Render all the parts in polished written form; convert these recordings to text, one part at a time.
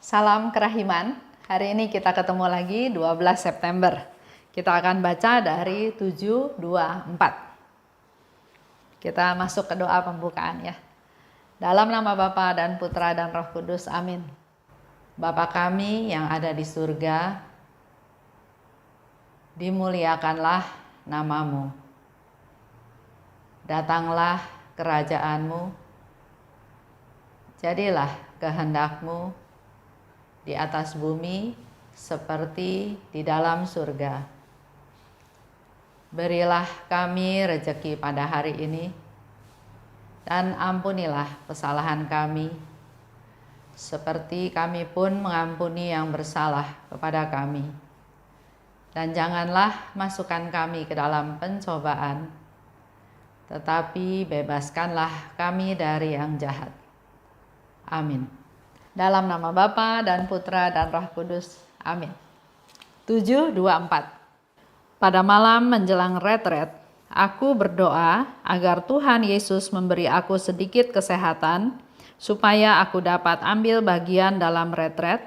Salam kerahiman. Hari ini kita ketemu lagi 12 September. Kita akan baca dari 7:24. Kita masuk ke doa pembukaan ya. Dalam nama Bapa dan Putra dan Roh Kudus. Amin. Bapa kami yang ada di surga, dimuliakanlah namamu. Datanglah kerajaanmu. Jadilah kehendakmu di atas bumi seperti di dalam surga. Berilah kami rejeki pada hari ini, dan ampunilah kesalahan kami, seperti kami pun mengampuni yang bersalah kepada kami. Dan janganlah masukkan kami ke dalam pencobaan, tetapi bebaskanlah kami dari yang jahat. Amin. Dalam nama Bapa dan Putra dan Roh Kudus. Amin. 7:24. Pada malam menjelang retret, aku berdoa agar Tuhan Yesus memberi aku sedikit kesehatan, supaya aku dapat ambil bagian dalam retret,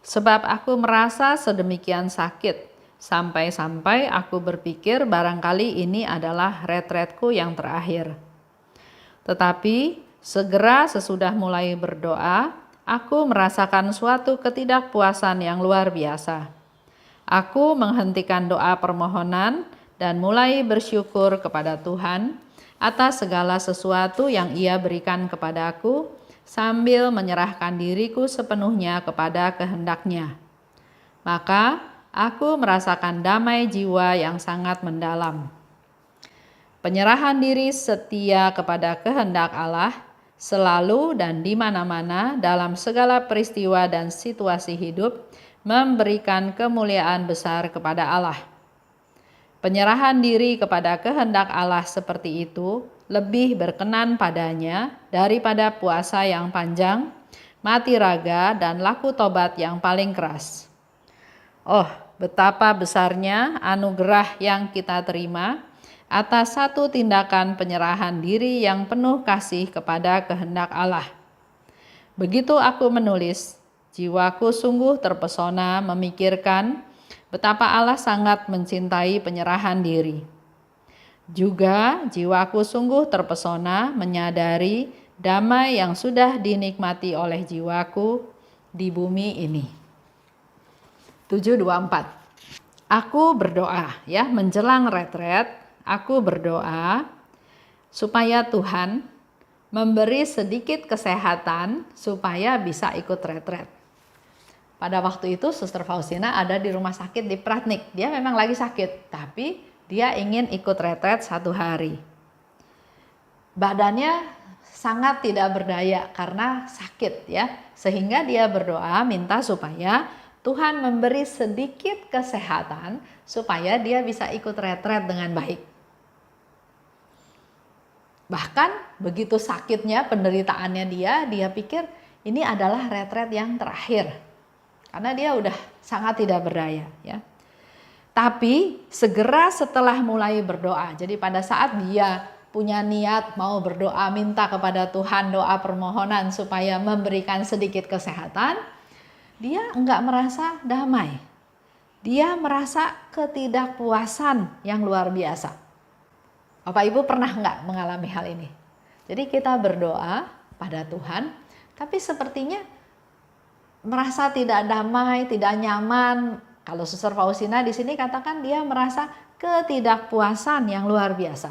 sebab aku merasa sedemikian sakit, sampai-sampai aku berpikir barangkali ini adalah retretku yang terakhir. Tetapi segera sesudah mulai berdoa, aku merasakan suatu ketidakpuasan yang luar biasa. Aku menghentikan doa permohonan dan mulai bersyukur kepada Tuhan atas segala sesuatu yang Ia berikan kepadaku, sambil menyerahkan diriku sepenuhnya kepada kehendak-Nya. Maka aku merasakan damai jiwa yang sangat mendalam. Penyerahan diri setia kepada kehendak Allah selalu dan di mana-mana dalam segala peristiwa dan situasi hidup memberikan kemuliaan besar kepada Allah. Penyerahan diri kepada kehendak Allah seperti itu lebih berkenan padanya daripada puasa yang panjang, mati raga, dan laku tobat yang paling keras. Oh, betapa besarnya anugerah yang kita terima atas satu tindakan penyerahan diri yang penuh kasih kepada kehendak Allah. Begitu aku menulis, jiwaku sungguh terpesona memikirkan betapa Allah sangat mencintai penyerahan diri. Juga jiwaku sungguh terpesona menyadari damai yang sudah dinikmati oleh jiwaku di bumi ini. 7:24. Aku berdoa ya, menjelang retret. Aku berdoa supaya Tuhan memberi sedikit kesehatan supaya bisa ikut retret. Pada waktu itu Suster Faustina ada di rumah sakit di Pratnik. Dia memang lagi sakit, tapi dia ingin ikut retret 1 hari. Badannya sangat tidak berdaya karena sakit ya, sehingga dia berdoa minta supaya Tuhan memberi sedikit kesehatan supaya dia bisa ikut retret dengan baik. Bahkan begitu sakitnya penderitaannya dia pikir ini adalah retret yang terakhir. Karena dia udah sangat tidak berdaya ya. Tapi segera setelah mulai berdoa, jadi pada saat dia punya niat mau berdoa minta kepada Tuhan doa permohonan supaya memberikan sedikit kesehatan, dia enggak merasa damai. Dia merasa ketidakpuasan yang luar biasa. Bapak Ibu pernah enggak mengalami hal ini? Jadi kita berdoa pada Tuhan, tapi sepertinya merasa tidak damai, tidak nyaman. Kalau Suster Faustina di sini katakan dia merasa ketidakpuasan yang luar biasa.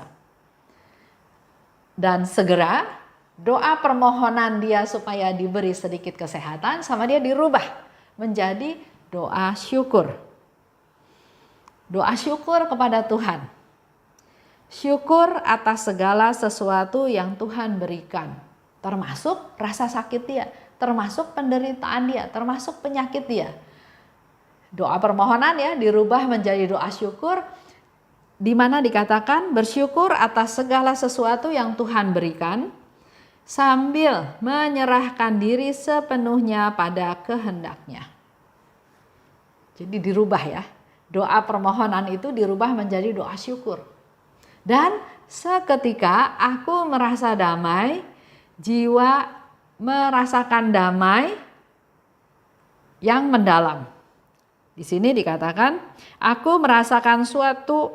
Dan segera doa permohonan dia supaya diberi sedikit kesehatan sama dia dirubah menjadi doa syukur. Doa syukur kepada Tuhan. Syukur atas segala sesuatu yang Tuhan berikan. Termasuk rasa sakit dia, termasuk penderitaan dia, termasuk penyakit dia. Doa permohonan ya dirubah menjadi doa syukur, di mana dikatakan bersyukur atas segala sesuatu yang Tuhan berikan, sambil menyerahkan diri sepenuhnya pada kehendak-Nya. Jadi dirubah ya, doa permohonan itu dirubah menjadi doa syukur. Dan seketika aku merasa damai, jiwa merasakan damai, yang mendalam. Di sini dikatakan, aku merasakan suatu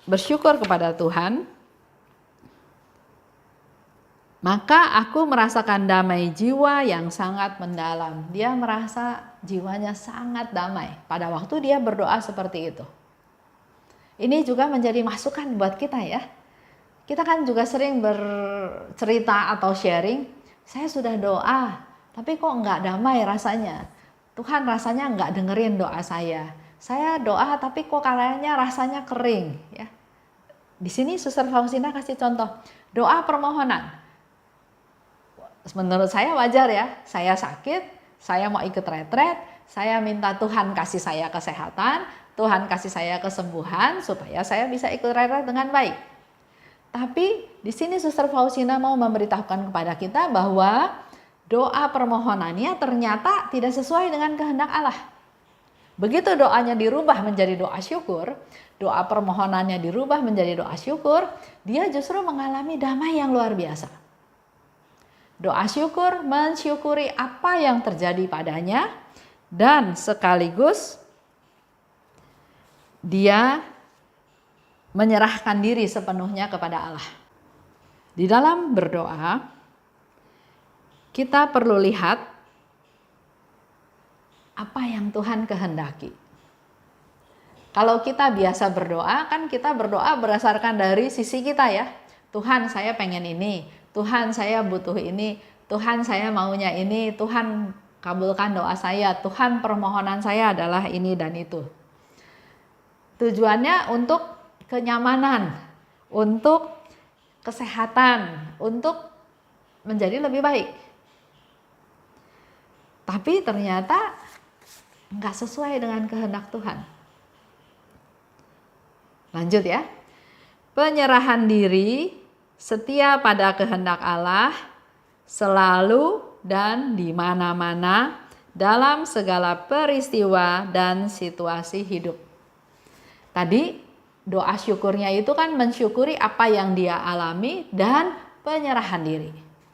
bersyukur kepada Tuhan, maka aku merasakan damai jiwa yang sangat mendalam. Dia merasa jiwanya sangat damai pada waktu dia berdoa seperti itu. Ini juga menjadi masukan buat kita ya. Kita kan juga sering bercerita atau sharing, saya sudah doa, tapi kok nggak damai rasanya. Tuhan rasanya nggak dengerin doa saya. Saya doa tapi kok kayaknya rasanya kering. Ya. Di sini Suster Faustina kasih contoh, doa permohonan. Menurut saya wajar ya, saya sakit, saya mau ikut retret, saya minta Tuhan kasih saya kesehatan, Tuhan kasih saya kesembuhan supaya saya bisa ikut retret dengan baik. Tapi di sini Suster Faustina mau memberitahukan kepada kita bahwa doa permohonannya ternyata tidak sesuai dengan kehendak Allah. Begitu doanya dirubah menjadi doa syukur, doa permohonannya dirubah menjadi doa syukur, dia justru mengalami damai yang luar biasa. Doa syukur mensyukuri apa yang terjadi padanya dan sekaligus dia menyerahkan diri sepenuhnya kepada Allah. Di dalam berdoa, kita perlu lihat apa yang Tuhan kehendaki. Kalau kita biasa berdoa, kan kita berdoa berdasarkan dari sisi kita ya. Tuhan, saya pengen ini. Tuhan, saya butuh ini. Tuhan, saya maunya ini. Tuhan, kabulkan doa saya. Tuhan, permohonan saya adalah ini dan itu. Tujuannya untuk kenyamanan, untuk kesehatan, untuk menjadi lebih baik. Tapi ternyata nggak sesuai dengan kehendak Tuhan. Lanjut ya. Penyerahan diri setia pada kehendak Allah selalu dan di mana-mana dalam segala peristiwa dan situasi hidup. Tadi doa syukurnya itu kan mensyukuri apa yang dia alami dan penyerahan diri.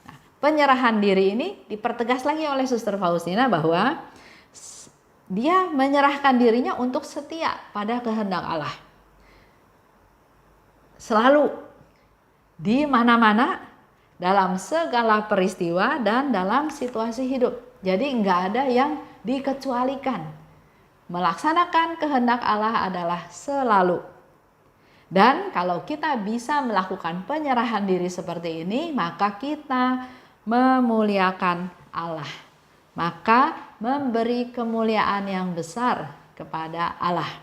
Nah, penyerahan diri ini dipertegas lagi oleh Suster Faustina bahwa dia menyerahkan dirinya untuk setia pada kehendak Allah. Selalu di mana-mana, dalam segala peristiwa dan dalam situasi hidup. Jadi enggak ada yang dikecualikan. Melaksanakan kehendak Allah adalah selalu. Dan kalau kita bisa melakukan penyerahan diri seperti ini, maka kita memuliakan Allah. Maka memberi kemuliaan yang besar kepada Allah.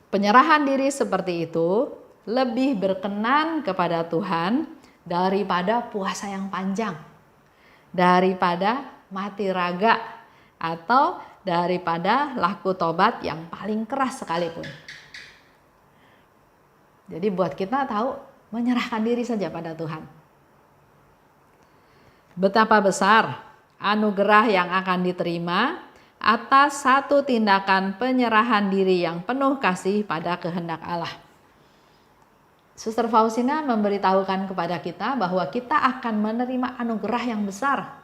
Penyerahan diri seperti itu lebih berkenan kepada Tuhan daripada puasa yang panjang, daripada mati raga, atau daripada laku tobat yang paling keras sekalipun. Jadi buat kita tahu, menyerahkan diri saja pada Tuhan. Betapa besar anugerah yang akan diterima atas satu tindakan penyerahan diri yang penuh kasih pada kehendak Allah. Suster Faustina memberitahukan kepada kita bahwa kita akan menerima anugerah yang besar.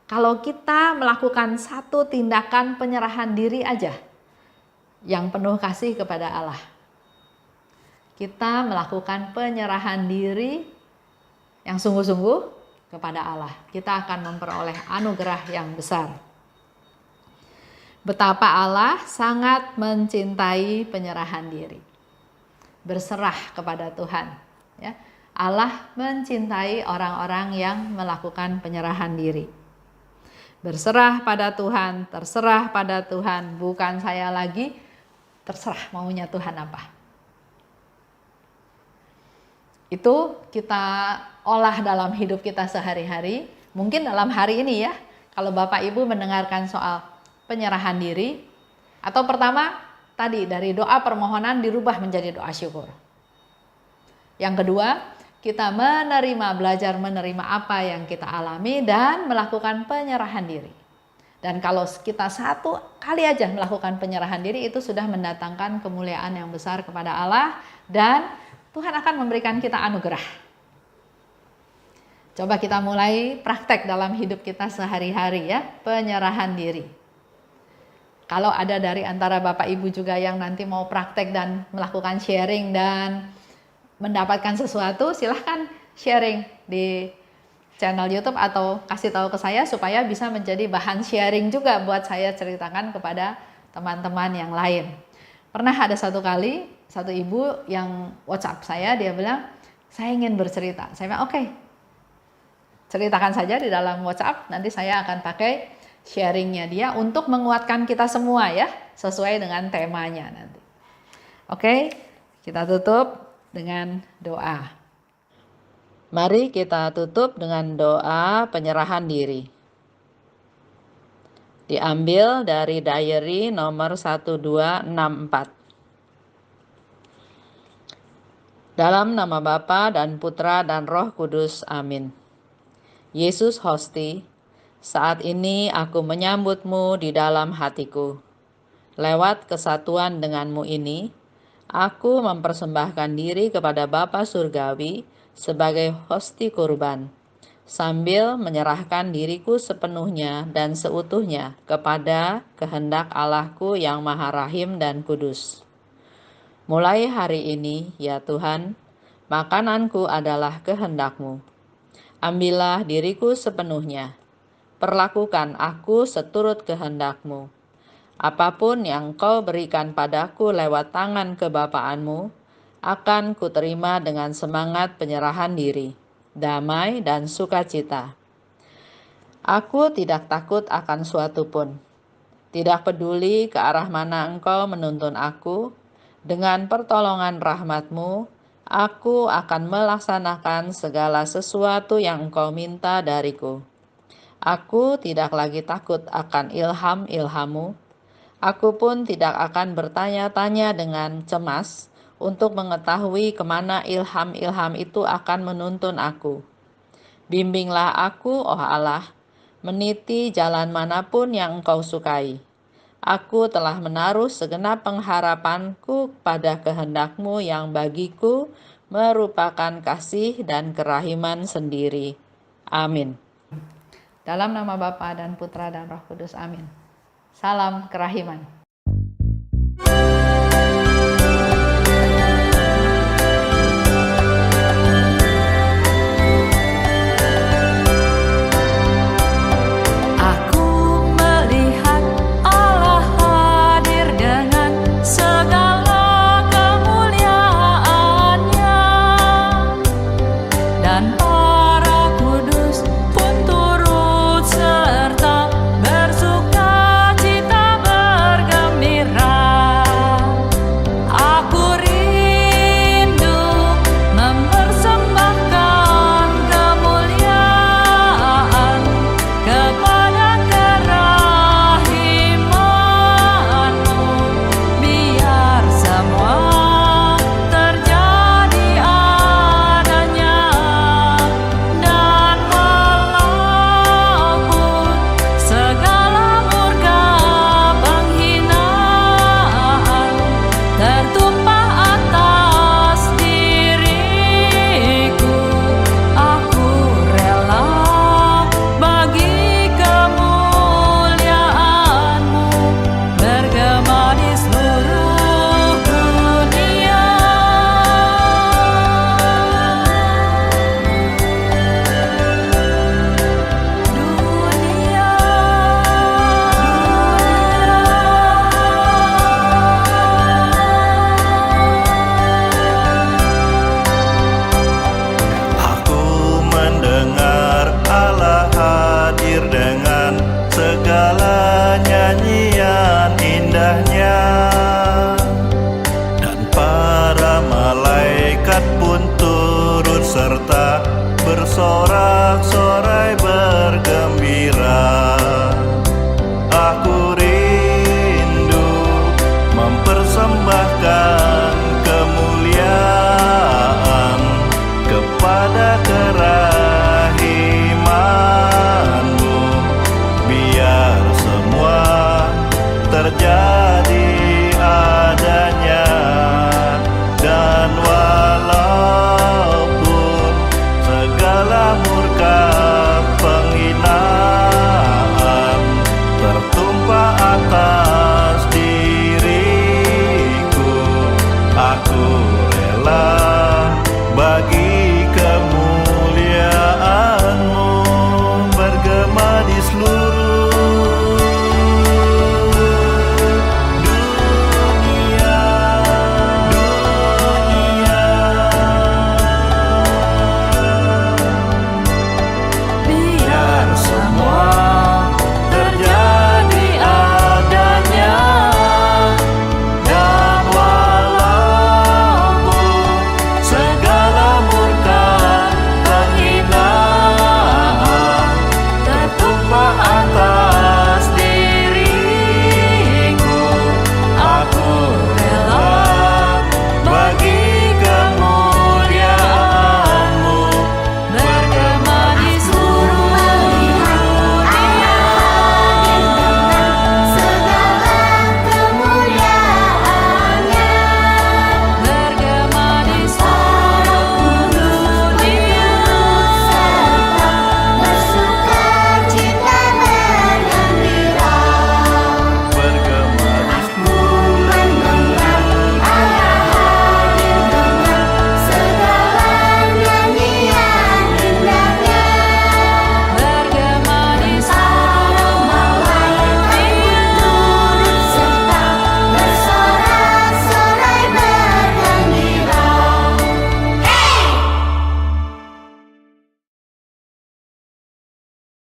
Kalau kita melakukan satu tindakan penyerahan diri aja yang penuh kasih kepada Allah. Kita melakukan penyerahan diri yang sungguh-sungguh kepada Allah. Kita akan memperoleh anugerah yang besar. Betapa Allah sangat mencintai penyerahan diri. Berserah kepada Tuhan. Ya. Allah mencintai orang-orang yang melakukan penyerahan diri. Berserah pada Tuhan, terserah pada Tuhan, bukan saya lagi, terserah maunya Tuhan apa. Itu kita olah dalam hidup kita sehari-hari. Mungkin dalam hari ini ya, kalau Bapak Ibu mendengarkan soal penyerahan diri, atau pertama, tadi dari doa permohonan dirubah menjadi doa syukur. Yang kedua, kita belajar menerima apa yang kita alami dan melakukan penyerahan diri. Dan kalau kita satu kali aja melakukan penyerahan diri, itu sudah mendatangkan kemuliaan yang besar kepada Allah dan Tuhan akan memberikan kita anugerah. Coba kita mulai praktek dalam hidup kita sehari-hari ya, penyerahan diri. Kalau ada dari antara Bapak Ibu juga yang nanti mau praktek dan melakukan sharing dan mendapatkan sesuatu, silahkan sharing di channel YouTube atau kasih tahu ke saya supaya bisa menjadi bahan sharing juga buat saya ceritakan kepada teman-teman yang lain. Pernah ada satu kali, satu ibu yang WhatsApp saya, dia bilang, saya ingin bercerita. Saya bilang, oke, ceritakan saja di dalam WhatsApp, nanti saya akan pakai sharingnya dia untuk menguatkan kita semua ya, sesuai dengan temanya nanti. Oke, kita tutup dengan doa. Mari kita tutup dengan doa penyerahan diri. Diambil dari diary nomor 1264. Dalam nama Bapa dan Putra dan Roh Kudus, amin. Yesus Hosti, saat ini aku menyambutmu di dalam hatiku. Lewat kesatuan denganmu ini, aku mempersembahkan diri kepada Bapa Surgawi sebagai hosti kurban, sambil menyerahkan diriku sepenuhnya dan seutuhnya kepada kehendak Allahku yang Maha Rahim dan Kudus. Mulai hari ini, ya Tuhan, makananku adalah kehendak-Mu. Ambillah diriku sepenuhnya, perlakukan aku seturut kehendak-Mu. Apapun yang Kau berikan padaku lewat tangan kebapaan-Mu, akan kuterima dengan semangat penyerahan diri, damai dan sukacita. Aku tidak takut akan suatu pun, tidak peduli ke arah mana Engkau menuntun aku. Dengan pertolongan rahmat-Mu, aku akan melaksanakan segala sesuatu yang Engkau minta dariku. Aku tidak lagi takut akan ilham-ilham-Mu. Aku pun tidak akan bertanya-tanya dengan cemas untuk mengetahui kemana ilham-ilham itu akan menuntun aku. Bimbinglah aku, oh Allah, meniti jalan manapun yang Engkau sukai. Aku telah menaruh segenap pengharapanku pada kehendak-Mu yang bagiku merupakan kasih dan kerahiman sendiri. Amin. Dalam nama Bapa dan Putra dan Roh Kudus, amin. Salam kerahiman. serta bersorak-sorai bergembira. Aku rindu mempersembahkan kemuliaan kepada kerahiman-Mu, biar semua terjadi